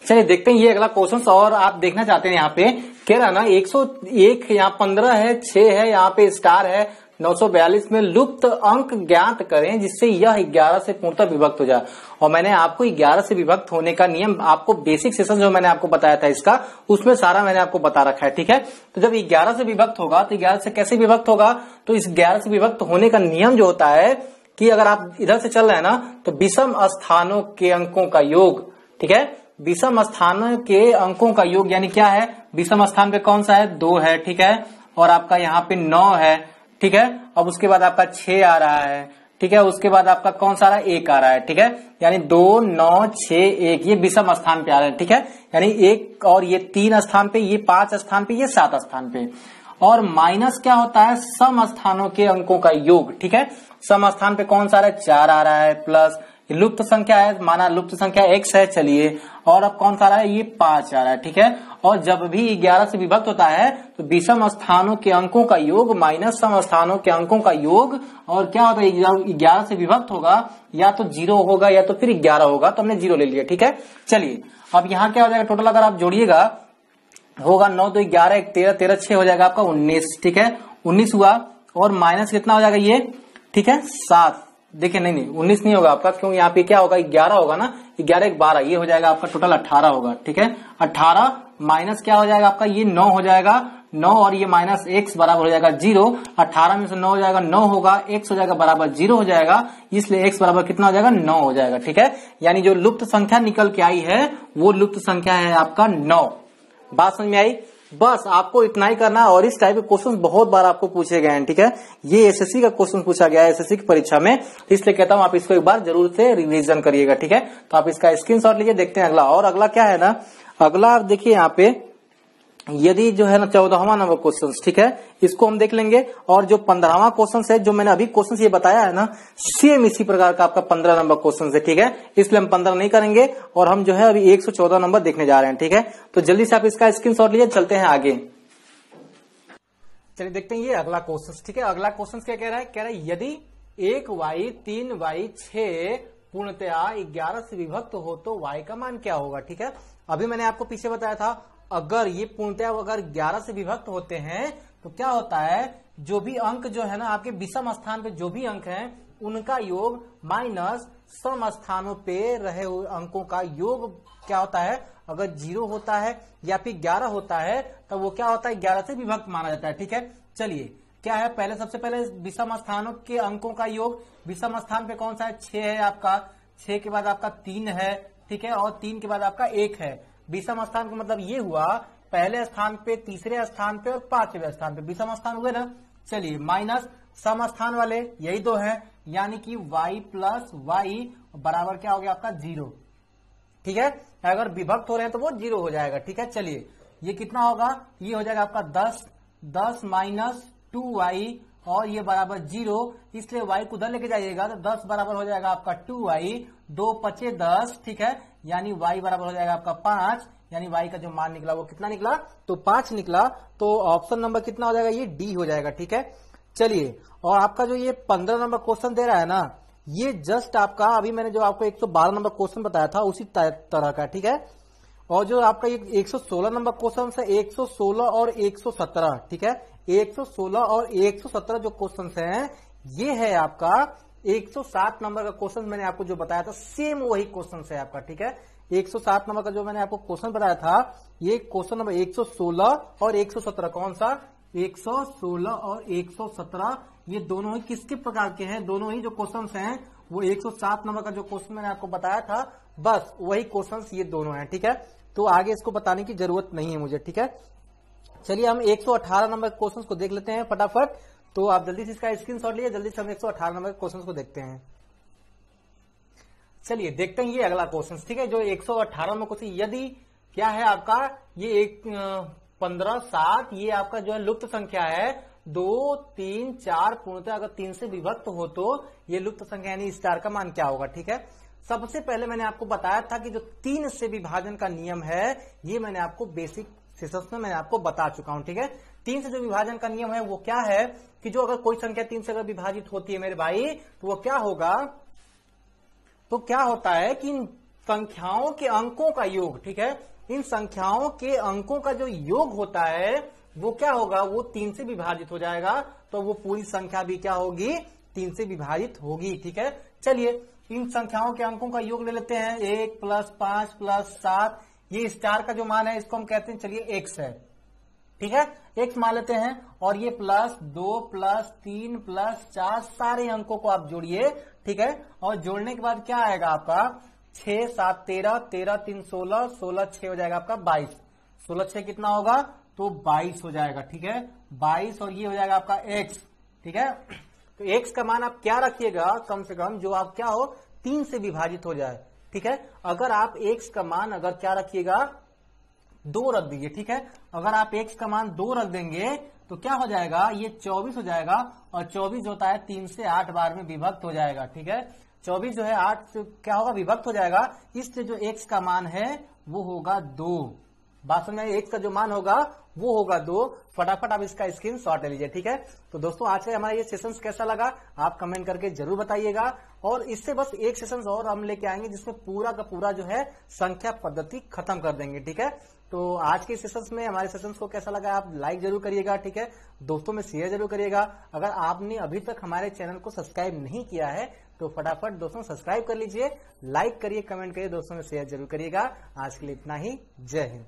चलिए देखते हैं ये अगला क्वेश्चन, और आप देखना चाहते हैं यहाँ पे कह रहा ना 101 यहाँ 15 है, 6 है, यहाँ पे स्टार है, 942 में लुप्त अंक ज्ञात करें जिससे यह 11 से पूर्णतः विभक्त हो जाए। और मैंने आपको 11 से विभक्त होने का नियम आपको बेसिक सेशन जो मैंने आपको बताया था इसका, उसमें सारा मैंने आपको बता रखा है, ठीक है। तो जब 11 से विभक्त होगा तो 11 से कैसे विभक्त होगा, तो इस 11 से विभक्त होने का नियम जो होता है कि अगर आप इधर से चल रहे हैं ना तो विषम स्थानों के अंकों का योग, ठीक है, विषम स्थानों के अंकों का योग यानी क्या है, विषम स्थान पे कौन सा है, 2 है, ठीक है, और आपका यहाँ पे 9 है, ठीक है। अब उसके बाद आपका 6 आ रहा है, ठीक है, उसके बाद आपका कौन सा आ रहा है, 1 आ रहा है, ठीक है, यानी 2, 9, 6, 1 ये विषम स्थान पे आ रहे हैं, ठीक है, यानी 1 और ये 3 स्थान पे, ये 5 स्थान पे, ये 7 स्थान पे। और माइनस क्या होता है, सम स्थानों के अंकों का योग, ठीक है, सम स्थान पे कौन सा आ रहा है, 4 आ रहा है, प्लस लुप्त संख्या है, माना लुप्त संख्या x है, चलिए, और अब कौन सा आ रहा है, ये 5 आ रहा है, ठीक है। और जब भी 11 से विभक्त होता है तो विषम स्थानों के अंकों का योग माइनस सम स्थानों के अंकों का योग, और क्या होता है, 11 से विभक्त होगा या तो 0 होगा या तो फिर 11 होगा, तो हमने 0 ले लिया, ठीक है। चलिए अब यहाँ क्या हो जाएगा, टोटल अगर आप जोड़िएगा होगा 9 2 11 1 13 13 6 हो जाएगा आपका 19, ठीक है, 19 हुआ, और माइनस कितना हो जाएगा ये, ठीक है, 7, देखिए नहीं 19 नहीं होगा आपका, क्योंकि यहाँ पे क्या होगा, 11 होगा ना, 11 1 12, ये हो जाएगा आपका टोटल 18 होगा, ठीक है। 18 माइनस क्या हो जाएगा आपका, ये 9 हो जाएगा, 9 और ये माइनस x बराबर हो जाएगा 0, 18 में से 9 हो जाएगा, 9 होगा, x हो जाएगा बराबर 0 हो जाएगा, इसलिए x बराबर कितना हो जाएगा, 9 हो जाएगा, ठीक है। यानी जो लुप्त संख्या निकल के आई है वो लुप्त संख्या है आपका 9। बात समझ में आई, बस आपको इतना ही करना है। और इस टाइप के क्वेश्चन बहुत बार आपको पूछे गए हैं, ठीक है, ये एसएससी का क्वेश्चन पूछा गया है एसएससी की परीक्षा में, इसलिए कहता हूं आप इसको एक बार जरूर से रिवीजन करिएगा, ठीक है। तो आप इसका स्क्रीनशॉट लीजिए, देखते हैं अगला। और अगला क्या है ना, अगला आप देखिए यहाँ पे, यदि जो है ना 14वां नंबर क्वेश्चन, ठीक है, इसको हम देख लेंगे। और जो 15वां क्वेश्चन है, जो मैंने अभी क्वेश्चन ये बताया है ना, सेम इसी प्रकार का आपका 15 नंबर क्वेश्चन है, ठीक है, इसलिए हम 15 नहीं करेंगे और हम जो है अभी 114 नंबर देखने जा रहे हैं, ठीक है। तो जल्दी से आप इसका स्क्रीनशॉट लीजिए, चलते हैं आगे। चलिए देखते हैं ये अगला क्वेश्चन, ठीक है। अगला क्वेश्चन क्या कह रहा है, कह रहा है यदि 1y 3y 6 पूर्णतया 11 से विभक्त हो तो y का मान क्या होगा, ठीक है। अभी मैंने आपको पीछे बताया था, अगर ये पूर्णतया अगर 11 से विभक्त होते हैं तो क्या होता है, जो भी अंक जो है ना आपके विषम स्थान पे जो भी अंक हैं उनका योग माइनस सम स्थानों पे रहे हुए अंकों का योग क्या होता है, अगर 0 होता है या फिर 11 होता है तो वो क्या होता है, 11 से विभक्त माना जाता है, ठीक है। चलिए क्या है, पहले सबसे पहले विषम स्थानों के अंकों का योग, विषम स्थान पे कौन सा है, 6 है आपका, 6 के बाद आपका 3 है, ठीक है, और 3 के बाद आपका 1 है। विषम स्थान का मतलब ये हुआ पहले स्थान पे, तीसरे स्थान पे और 5वें स्थान पे विषम स्थान हुए ना। चलिए माइनस सम स्थान वाले यही 2 है, यानी कि y प्लस वाई बराबर क्या हो गया आपका 0, ठीक है। अगर विभक्त हो रहे हैं तो वो 0 हो जाएगा, ठीक है। चलिए ये कितना होगा, ये हो जाएगा आपका 10 माइनस 2y और ये बराबर 0, इसलिए y को उधर लेके जाइएगा तो 10 बराबर हो जाएगा आपका 2y, 2 5 10, ठीक है, यानी y बराबर हो जाएगा आपका 5, यानी y का जो मान निकला वो कितना निकला, तो 5 निकला। तो ऑप्शन नंबर कितना हो जाएगा, ये डी हो जाएगा, ठीक है। चलिए और आपका जो ये 15 नंबर क्वेश्चन दे रहा है ना, ये जस्ट आपका अभी मैंने जो आपको 112 नंबर क्वेश्चन बताया था उसी तरह का, ठीक है। और जो आपका ये 116 नंबर क्वेश्चन है, 116 और 117, ठीक है, 116 और 117 जो क्वेश्चन हैं ये है आपका 107 नंबर का क्वेश्चन, मैंने आपको जो बताया था सेम वही क्वेश्चन है आपका, ठीक है। 107 नंबर का जो मैंने आपको क्वेश्चन बताया था, ये क्वेश्चन नंबर 116 और 117, कौन सा 116 और 117, ये दोनों ही किसके प्रकार के हैं, दोनों ही जो क्वेश्चंस हैं वो 107 नंबर का जो क्वेश्चन मैंने आपको बताया था, बस वही क्वेश्चंस ये दोनों हैं। ठीक है, तो आगे इसको बताने की जरूरत नहीं है मुझे। ठीक है, चलिए हम 118 नंबर क्वेश्चन को देख लेते हैं फटाफट। तो आप जल्दी से इसका स्क्रीनशॉट लिए, जल्दी से हम 118 नंबर क्वेश्चन को देखते हैं। चलिए देखते हैं ये अगला क्वेश्चन। ठीक है, जो 118 में क्वेश्चन, यदि क्या है आपका ये 15 7, ये आपका जो है लुप्त संख्या है 2 3 4, पूर्णतः अगर 3 से विभक्त हो तो ये लुप्त संख्या यानी स्टार का मान क्या होगा। ठीक है, सबसे पहले मैंने आपको बताया था कि जो 3 से विभाजन का नियम है, ये मैंने आपको बेसिक सेशंस में मैंने आपको बता चुका हूं। ठीक है, 3 से जो विभाजन का नियम है वो क्या है कि जो अगर कोई संख्या 3 से अगर विभाजित होती है मेरे भाई, तो वो क्या होगा, तो क्या होता है कि इन संख्याओं के अंकों का योग, ठीक है, इन संख्याओं के अंकों का जो योग होता है वो क्या होगा, वो 3 से विभाजित हो जाएगा, तो वो पूरी संख्या भी क्या होगी, 3 से विभाजित होगी। ठीक है, चलिए इन संख्याओं के अंकों का योग ले लेते हैं। 1 + 5 + 7, ये स्टार का जो मान है इसको हम कहते हैं, चलिए x है। ठीक है, x मान लेते हैं, और ये +2 +3 +4 सारे अंकों को आप जोड़िए। ठीक है, और जोड़ने के बाद क्या आएगा आपका, 6 7 13, 13 3 16, 16 6 हो जाएगा आपका 22, 16 6 कितना होगा, तो 22 हो जाएगा। ठीक है, 22, और ये हो जाएगा आपका x। ठीक है, तो x का मान आप क्या रखिएगा, कम से कम जो आप क्या हो 3 से विभाजित हो जाए। ठीक है, अगर आप x का मान अगर क्या रखिएगा, 2 रख दीजिए। ठीक है, अगर आप x का मान 2 रख देंगे तो क्या हो जाएगा, ये 24 हो जाएगा, और 24 होता है 3 से 8 बार में विभक्त हो जाएगा। ठीक है, 24 जो है 8 से क्या होगा, विभक्त हो जाएगा, इससे जो x का मान है वो होगा 2। बात समझ में, x का जो मान होगा वो होगा 2। फटाफट आप इसका स्क्रीनशॉट ले लीजिए। ठीक है, तो दोस्तों आज का हमारा ये सेशन कैसा लगा आप कमेंट करके जरूर बताइएगा, और इससे बस एक सेशन और हम लेके आएंगे जिसमें पूरा का पूरा जो है संख्या पद्धति खत्म कर देंगे। ठीक है, तो आज के सेशंस में हमारे सेशंस को कैसा लगा आप लाइक जरूर करिएगा। ठीक है, दोस्तों में शेयर जरूर करिएगा। अगर आपने अभी तक हमारे चैनल को सब्सक्राइब नहीं किया है तो फटाफट दोस्तों सब्सक्राइब कर लीजिए, लाइक करिए, कमेंट करिए, दोस्तों में शेयर जरूर करिएगा। आज के लिए इतना ही, जय हिंद।